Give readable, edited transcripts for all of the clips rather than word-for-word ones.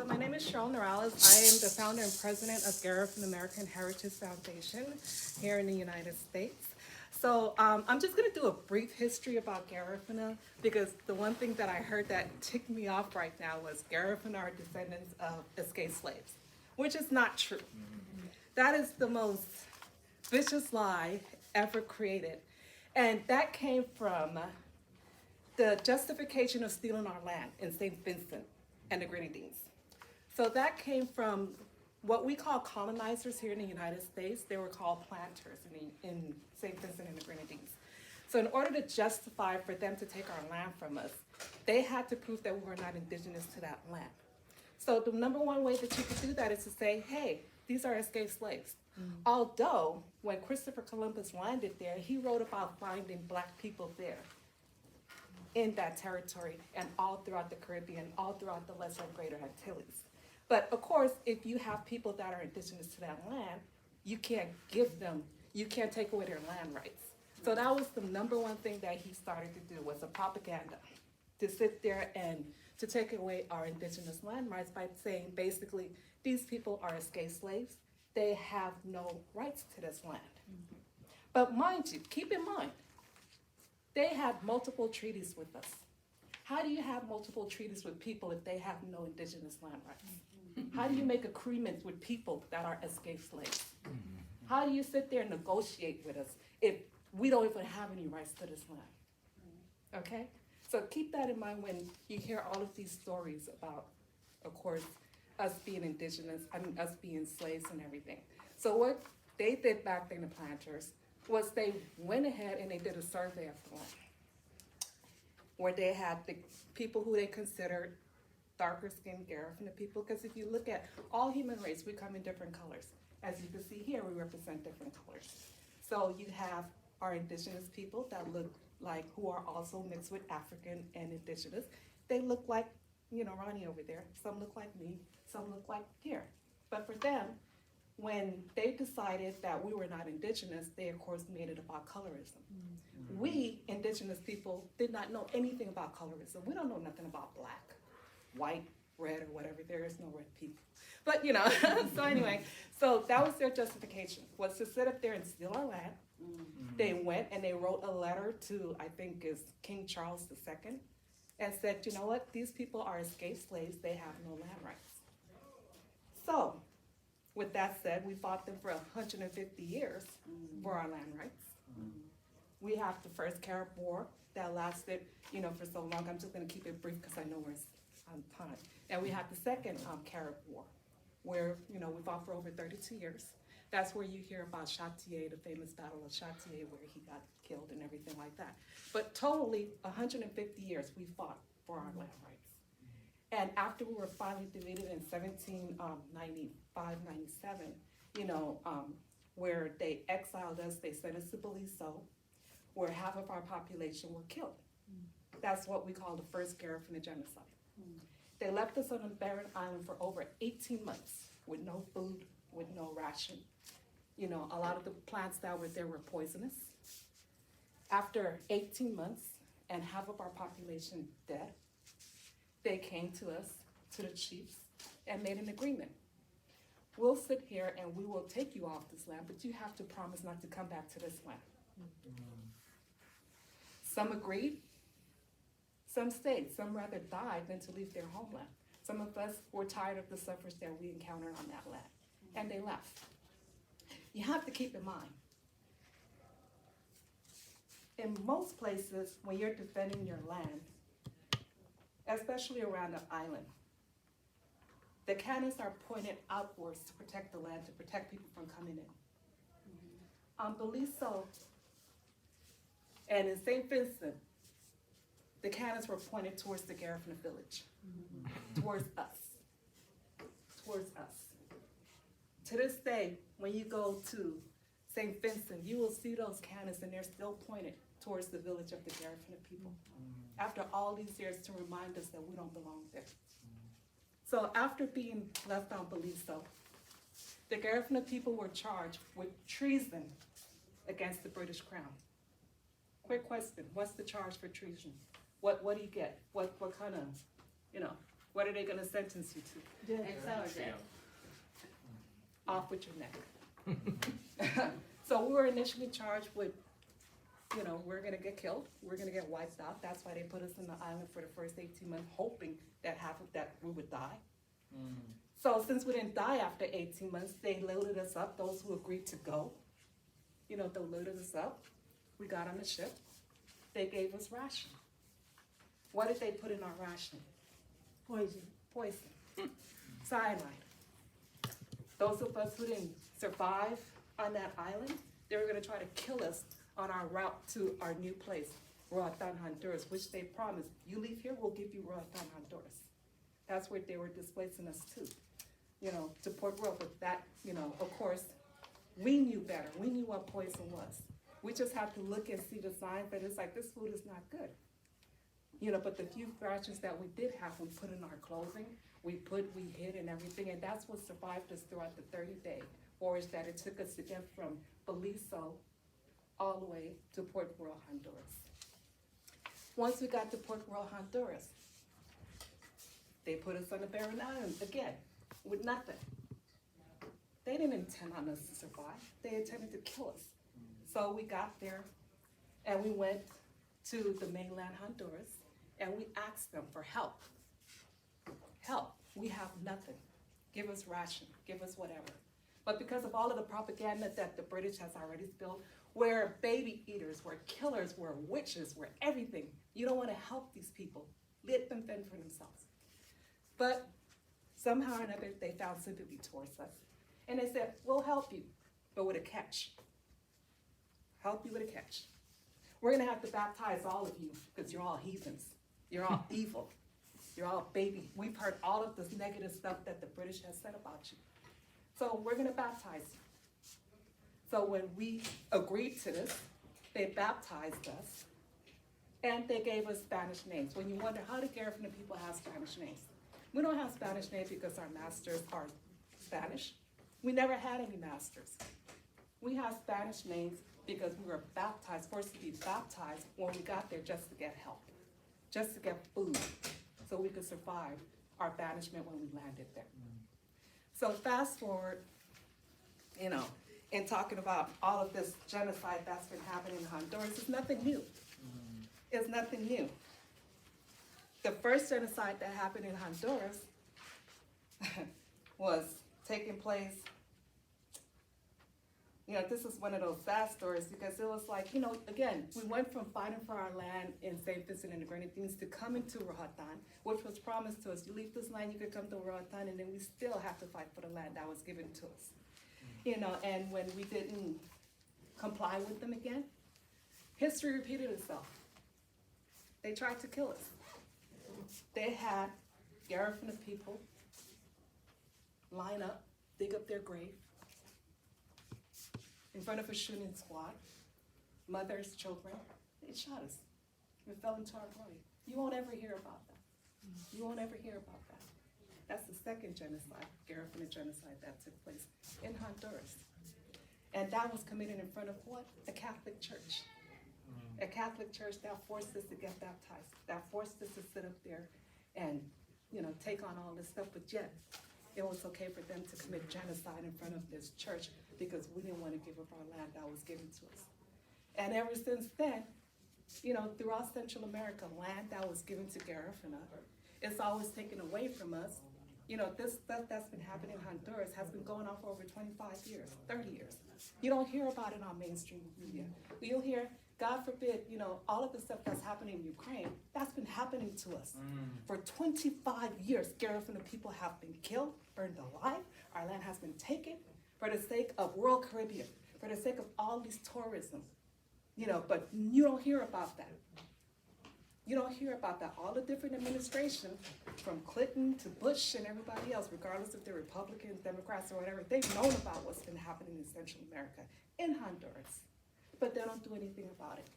my name is Cheryl Morales. I am the founder and president of Garifuna American Heritage Foundation here in the United States. So I'm just going to do a brief history about Garifuna because the one thing that I heard that ticked me off right now was Garifuna are descendants of escaped slaves, which is not true. That is the most vicious lie ever created. And that came from the justification of stealing our land in St. Vincent and the Grenadines. So that came from what we call colonizers here in the United States. They were called planters in St. Vincent and the Grenadines. So in order to justify for them to take our land from us, they had to prove that we were not indigenous to that land. So the number one way that you could do that is to say, hey, these are escaped slaves. Although when Christopher Columbus landed there, he wrote about finding Black people there in that territory and all throughout the Caribbean, all throughout the Lesser and Greater Antilles. But of course, if you have people that are indigenous to that land, you can't take away their land rights. So that was the number one thing that he started to do, was a propaganda, to sit there and to take away our indigenous land rights by saying basically, these people are escaped slaves. They have no rights to this land. But mind you, keep in mind, they have multiple treaties with us. How do you have multiple treaties with people if they have no indigenous land rights? How do you make agreements with people that are escaped slaves? How do you sit there and negotiate with us if we don't even have any rights to this land? Okay? So keep that in mind when you hear all of these stories about, of course, us being indigenous, us being slaves and everything. So what they did back then, the planters, was they went ahead and they did a survey of the land, where they had the people who they considered darker skinned Garifuna people, because if you look at all human race, we come in different colors. As you can see here, we represent different colors. So you have our indigenous people that look like, who are also mixed with African and indigenous. They look like, you know, Ronnie over there. Some look like me, some look like here. But for them, when they decided that we were not indigenous, they of course made it about colorism. We, indigenous people, did not know anything about colorism. We don't know nothing about black, white, red, or whatever. There is no red people. But you know, so anyway, so that was their justification, was to sit up there and steal our land. They went and they wrote a letter to, I think is King Charles II, and said, you know what, these people are escaped slaves, they have no land rights. So, with that said, we fought them for 150 years for our land rights. We have the first Carib War that lasted, you know, for so long. I'm just going to keep it brief because I know we're on time. And we had the second Carib War, where, you know, we fought for over 32 years. That's where you hear about Chatier, the famous Battle of Chatier, where he got killed and everything like that. But totally, 150 years we fought for our land rights. And after we were finally defeated in 1795, 97, you know, where they exiled us, they sent us to Belize, where half of our population were killed. That's what we call the first Garifuna genocide. They left us on a barren island for over 18 months with no food, with no ration. You know, a lot of the plants that were there were poisonous. After 18 months and half of our population dead, they came to us, to the chiefs, and made an agreement. We'll sit here and we will take you off this land, but you have to promise not to come back to this land. Some agreed, some stayed, some rather died than to leave their homeland. Some of us were tired of the suffrage that we encountered on that land, and they left. You have to keep in mind, in most places, when you're defending your land, especially around the island, the cannons are pointed outwards to protect the land, to protect people from coming in. On Belize and in St. Vincent, the cannons were pointed towards the Garifuna village, towards us, towards us. To this day, when you go to St. Vincent, you will see those cannons and they're still pointed towards the village of the Garifuna people. After all these years, to remind us that we don't belong there. So after being left on Belize, the Garifuna people were charged with treason against the British Crown. Quick question, what's the charge for treason? What do you get? What kind of, you know, What are they gonna sentence you to? Exile or death. Off with your neck. So we were initially charged with, you know, we're gonna get killed, we're gonna get wiped out. That's why they put us in the island for the first 18 months, hoping that half of that we would die. So since we didn't die after 18 months, they loaded us up, those who agreed to go. You know, they loaded us up. We got on the ship. They gave us ration. What did they put in our ration? Poison. Cyanide. Those of us who didn't survive on that island, they were gonna try to kill us on our route to our new place, Roatan, Honduras, which they promised, you leave here, we'll give you Roatan, Honduras. That's where they were displacing us to, you know, to Port Royal. But that, you know, of course, we knew better. We knew what poison was. We just have to look and see the signs that it's like, this food is not good. You know, but the few rations that we did have, we put in our clothing, we hid and everything, and that's what survived us throughout the 30-day voyage that it took us to get from Beliso all the way to Port Royal, Honduras. Once we got to Port Royal, Honduras, they put us on the barren island again, with nothing. They didn't intend on us to survive. They intended to kill us. So we got there, and we went to the mainland Honduras, and we asked them for help. Help, we have nothing. Give us ration, give us whatever. But because of all of the propaganda that the British has already spilled, we're baby eaters, we're killers, we're witches, we're everything. You don't want to help these people. Let them fend for themselves. But somehow or another, they found sympathy towards us. And they said, we'll help you, but with a catch. Help you with a catch. We're gonna have to baptize all of you because you're all heathens. You're all evil. You're all baby. We've heard all of this negative stuff that the British has said about you. So we're gonna baptize you. So when we agreed to this, they baptized us and they gave us Spanish names. When you wonder, how do Garifuna people have Spanish names? We don't have Spanish names because our masters are Spanish. We never had any masters. We have Spanish names because we were baptized, forced to be baptized when we got there just to get help, just to get food, so we could survive our banishment when we landed there. So fast forward, you know, in talking about all of this genocide that's been happening in Honduras, it's nothing new. It's nothing new. The first genocide that happened in Honduras was taking place. You know, this is one of those sad stories because it was like, you know, again, we went from fighting for our land in St. Vincent and the Grenadines to coming to Roatan, which was promised to us. You leave this land, you could come to Roatan, and then we still have to fight for the land that was given to us. You know, and when we didn't comply with them again, history repeated itself. They tried to kill us. They had Garifuna people line up, dig up their grave, in front of a shooting squad, mothers, children. They shot us. We fell into our grave. You won't ever hear about that. You won't ever hear about that. That's the second genocide, Garifuna genocide, that took place in Honduras. And that was committed in front of what? A Catholic church. A Catholic church that forced us to get baptized, that forced us to sit up there and, you know, take on all this stuff, but yet it was okay for them to commit genocide in front of this church because we didn't want to give up our land that was given to us. And ever since then, you know, throughout Central America, land that was given to Garifuna, it's always taken away from us. You know, this stuff that's been happening in Honduras has been going on for over 25 years, 30 years. You don't hear about it on mainstream media. You'll hear, God forbid, you know, all of the stuff that's happening in Ukraine, that's been happening to us. For 25 years, Garifuna people have been killed, burned alive, our land has been taken for the sake of World Caribbean, for the sake of all these tourism, you know, but you don't hear about that. You don't hear about that. All the different administrations, from Clinton to Bush and everybody else, regardless if they're Republicans, Democrats, or whatever, they've known about what's been happening in Central America, in Honduras, but they don't do anything about it.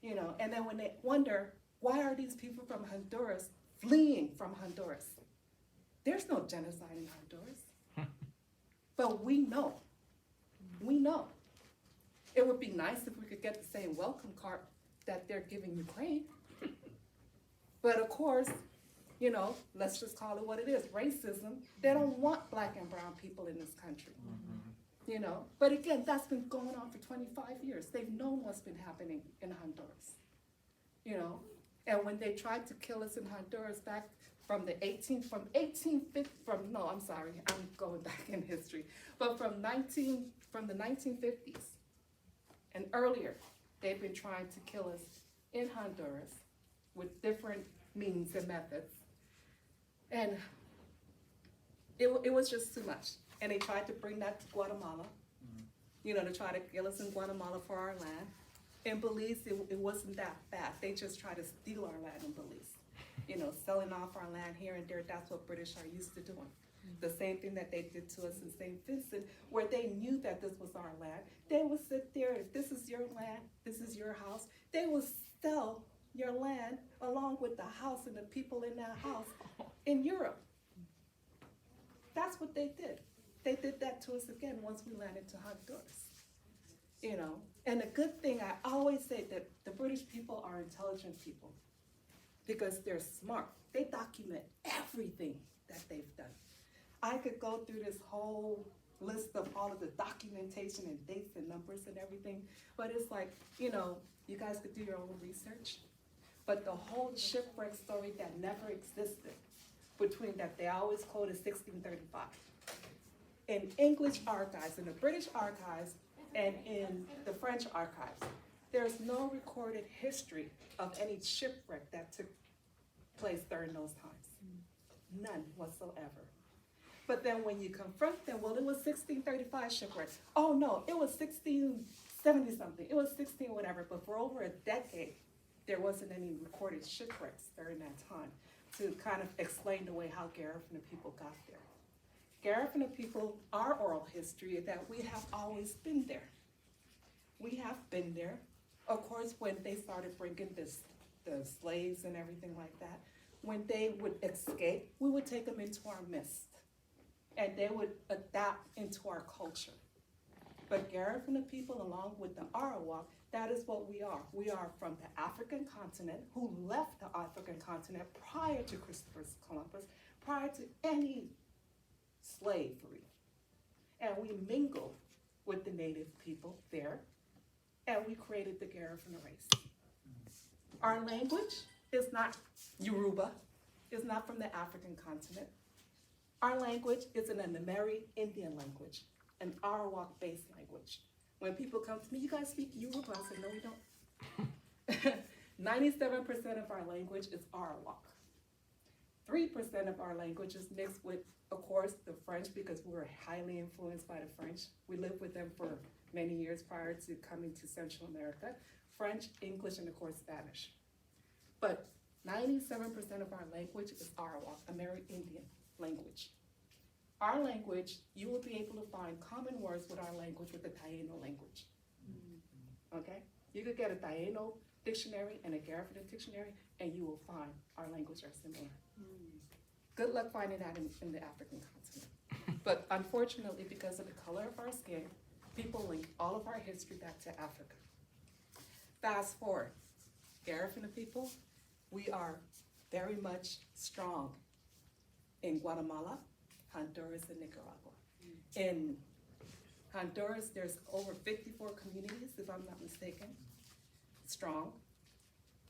You know, and then when they wonder, why are these people from Honduras fleeing from Honduras? There's no genocide in Honduras. But we know. We know. It would be nice if we could get the same welcome card that they're giving Ukraine. But of course, You know, let's just call it what it is, racism. They don't want black and brown people in this country. You know, but again, that's been going on for 25 years. They've known what's been happening in Honduras. You know, and when they tried to kill us in Honduras back from the 1850, no, I'm sorry, I'm going back in history, but from the 1950s and earlier, they've been trying to kill us in Honduras with different means and methods. And it was just too much. And they tried to bring that to Guatemala, you know, to try to kill us in Guatemala for our land. In Belize, it wasn't that bad. They just tried to steal our land in Belize. You know, selling off our land here and there, that's what British are used to doing. The same thing that they did to us in St. Vincent, where they knew that this was our land. They would sit there, if this is your land, this is your house, they would sell your land along with the house and the people in that house in Europe. That's what they did. They did that to us again once we landed to Honduras. You know, and the good thing, I always say that the British people are intelligent people because they're smart. They document everything that they've done. I could go through this whole list of all of the documentation and dates and numbers and everything, but it's like, you know, you guys could do your own research. But the whole shipwreck story that never existed, between that they always quote is 1635. In English archives, in the British archives, and in the French archives, there's no recorded history of any shipwreck that took place during those times. None whatsoever. But then when you confront them, well, it was 1635 shipwreck. Oh no, it was 1670 something. It was 16 whatever, but for over a decade, there wasn't any recorded shipwrecks during that time to kind of explain the way how Garifuna people got there. Garifuna people, our oral history is that we have always been there. We have been there. Of course, when they started bringing the slaves and everything like that, when they would escape, we would take them into our midst, and they would adapt into our culture. But Garifuna people, along with the Arawak, that is what we are. We are from the African continent, who left the African continent prior to Christopher Columbus, prior to any slavery. And we mingled with the native people there, and we created the Garifuna race. Our language is not Yoruba, it's not from the African continent. Our language is an Ameri Indian language, an Arawak-based language. When people come to me, you guys speak Yoruba? I say, no, we don't. 97% of our language is Arawak. 3% of our language is mixed with, of course, the French, because we were highly influenced by the French. We lived with them for many years prior to coming to Central America. French, English, and of course, Spanish. But 97% of our language is Arawak, Ameri-Indian language. Our language, you will be able to find common words with our language with the Taino language. Okay? You could get a Taino dictionary and a Garifuna dictionary, and you will find our language are similar. Good luck finding that in the African continent. But unfortunately, because of the color of our skin, people link all of our history back to Africa. Fast forward, Garifuna people, we are very much strong in Guatemala, Honduras, and Nicaragua. In Honduras, there's over 54 communities, if I'm not mistaken, strong.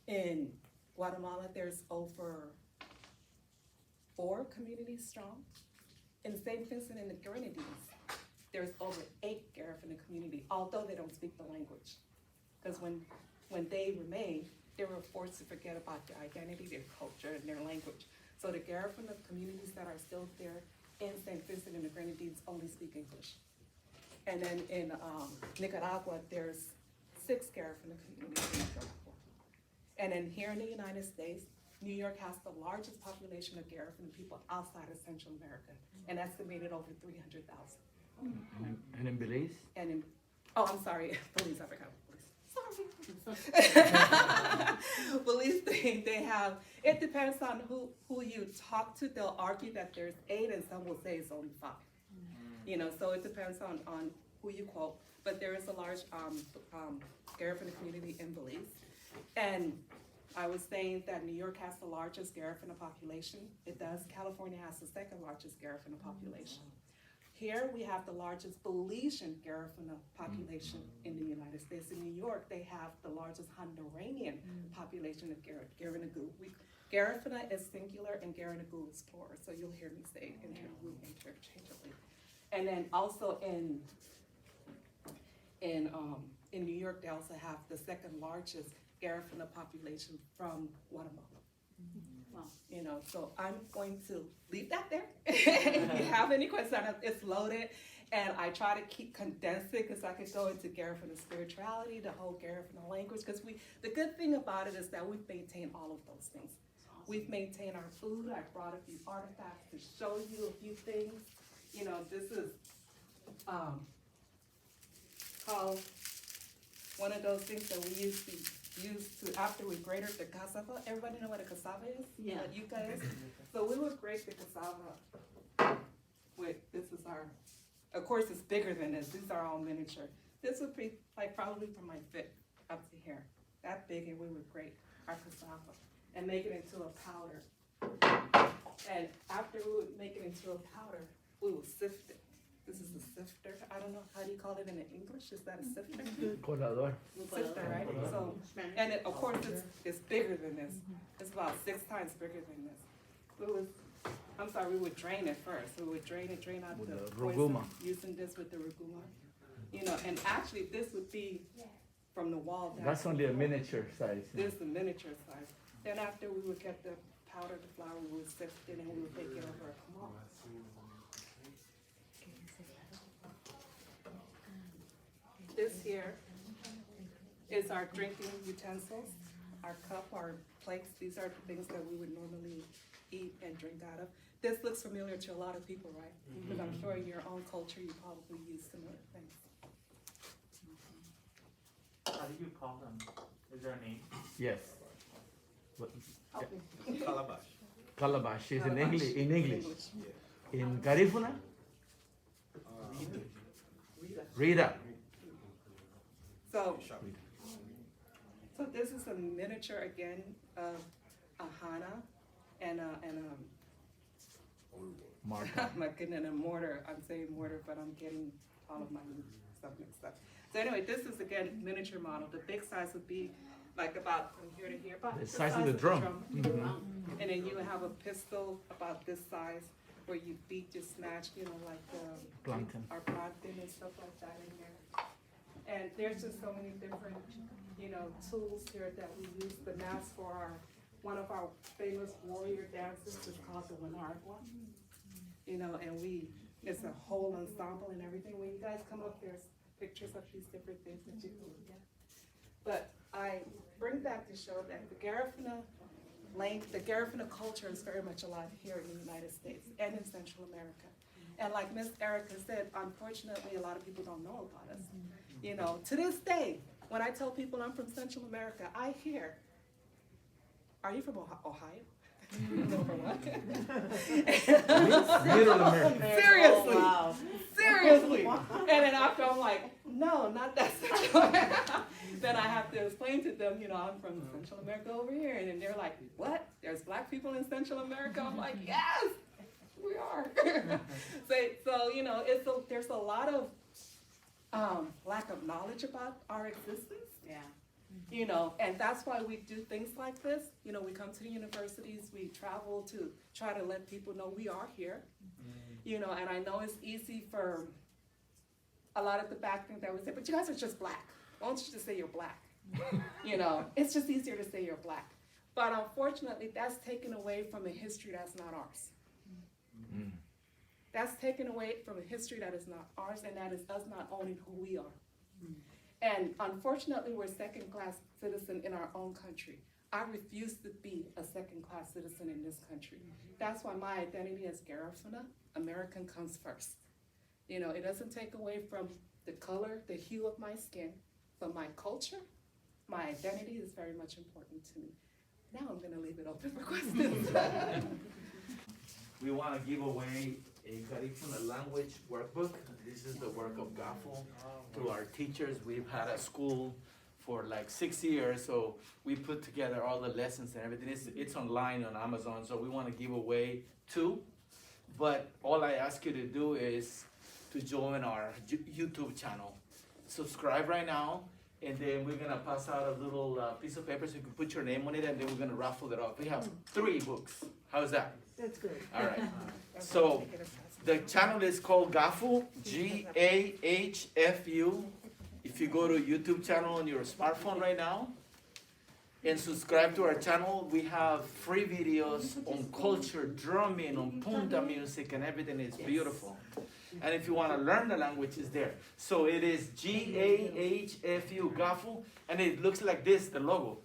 In Guatemala, there's over 4 communities strong. In St. Vincent and the Grenadines, there's over 8 Garifuna communities, although they don't speak the language. Because when they remained, they were forced to forget about their identity, their culture, and their language. So the Garifuna communities that are still there in St. Vincent and the Grenadines only speak English. And then in Nicaragua, there's 6 Garifuna communities in Nicaragua. And then here in the United States, New York has the largest population of Garifuna people outside of Central America, and estimated over 300,000. And in Belize? And in, oh, I'm sorry, Belize, I forgot Belize. Sorry. Belize, they have, it depends on who you talk to. They'll argue that there's 8, and some will say it's only 5. You know, so it depends on who you quote. But there is a large Garifuna community in Belize. And I was saying that New York has the largest Garifuna population. It does. California has the second largest Garifuna population. Here we have the largest Belizean Garifuna population in the United States. In New York, they have the largest Honduran population of Garifuna. Garifuna is singular and Garifuna is plural, so you'll hear me say interchangeably. And then also in New York, they also have the second largest Garifuna population from Guatemala. Wow. You know, so I'm going to leave that there. If you have any questions, it's loaded. And I try to keep condensing because I could go into Garifuna spirituality, the whole Garifuna language. Because the good thing about it is that we've maintained all of those things. We've maintained our food. I brought a few artifacts to show you a few things. You know, this is called one of those things that we used to after we grated the cassava. Everybody know what a cassava is? Yeah. What yuca is? So we would grate the cassava with, this is our, of course it's bigger than this. These are all miniature. This would be like probably from my foot up to here. That big, and we would grate our cassava and make it into a powder. And after we would make it into a powder, we would sift it. This is a sifter. I don't know, how do you call it in English? Is that a sifter? Colador. Sifter, right? So, and it, of course, it's bigger than this. It's about 6 times bigger than this. We would drain it first. We would drain out with the ruguma. poison, using this with the ruguma. You know, and actually this would be from the wall down. That's only a miniature size. This is the miniature size. Then after we would get the powder, the flour, we would sift it and we would take it over a kamal. This here is our drinking utensils, our cup, our plates. These are the things that we would normally eat and drink out of. This looks familiar to a lot of people, right? Because I'm sure in your own culture you probably use similar things. How do you call them? Is there a name? Yes. What- Calabash. Calabash is in Calabash. English. In Garifuna? Rita. So this is a miniature again of a hana and Martha. my goodness, and a mortar. I'm saying mortar, but I'm getting all of my stuff mixed up. So anyway, this is again miniature model. The big size would be like about from here to here, about The size of the drum. Mhm. And then you would have a pistol about this size where you beat, just smash, you know, like Plantain. our plantain and stuff like that in here. And there's just so many different, you know, tools here that we use. The mask for one of our famous warrior dances is called the Winargua. You know, and it's a whole ensemble and everything. When you guys come up, there's pictures of these different things that you can look at. But I bring that to show that the Garifuna culture is very much alive here in the United States and in Central America. And like Miss Erica said, unfortunately, a lot of people don't know about us. You know, to this day, when I tell people I'm from Central America, I hear, are you from Ohio? No, from what? Middle America. Seriously. Oh, wow. Seriously. And then after I'm like, no, not that Central America. Then I have to explain to them, you know, I'm from Central America over here. And then they're like, what? There's black people in Central America? I'm like, yes, we are. So you know, there's a lot of lack of knowledge about our existence. Yeah. You know, and that's why we do things like this. You know, we come to the universities, we travel to try to let people know we are here. You know, and I know it's easy for a lot of the back things that we say, but you guys are just black. Why don't you just say you're black? You know, it's just easier to say you're black. But unfortunately, that's taken away from a history that's not ours. That's taken away from a history that is not ours, and that is us not owning who we are. And unfortunately, we're second-class citizen in our own country. I refuse to be a second-class citizen in this country. That's why my identity as Garifuna, American, comes first. You know, it doesn't take away from the color, the hue of my skin, but my culture, my identity is very much important to me. Now I'm gonna leave it open for questions. We want to give away a Garifuna language workbook. This is the work of GAHFU through our teachers. We've had a school for like 6 years. So we put together all the lessons and everything. It's online on Amazon, so we want to give away 2. But all I ask you to do is to join our YouTube channel. Subscribe right now, and then we're gonna pass out a little piece of paper so you can put your name on it, and then we're gonna raffle it off. We have 3 books. How's that? That's good. All right. So the channel is called GAHFU, GAHFU. If you go to YouTube channel on your smartphone right now and subscribe to our channel, we have free videos on culture, drumming, on punta music, and everything is beautiful. And if you want to learn the language, it's there. So it is GAHFU, GAHFU, and it looks like this, the logo.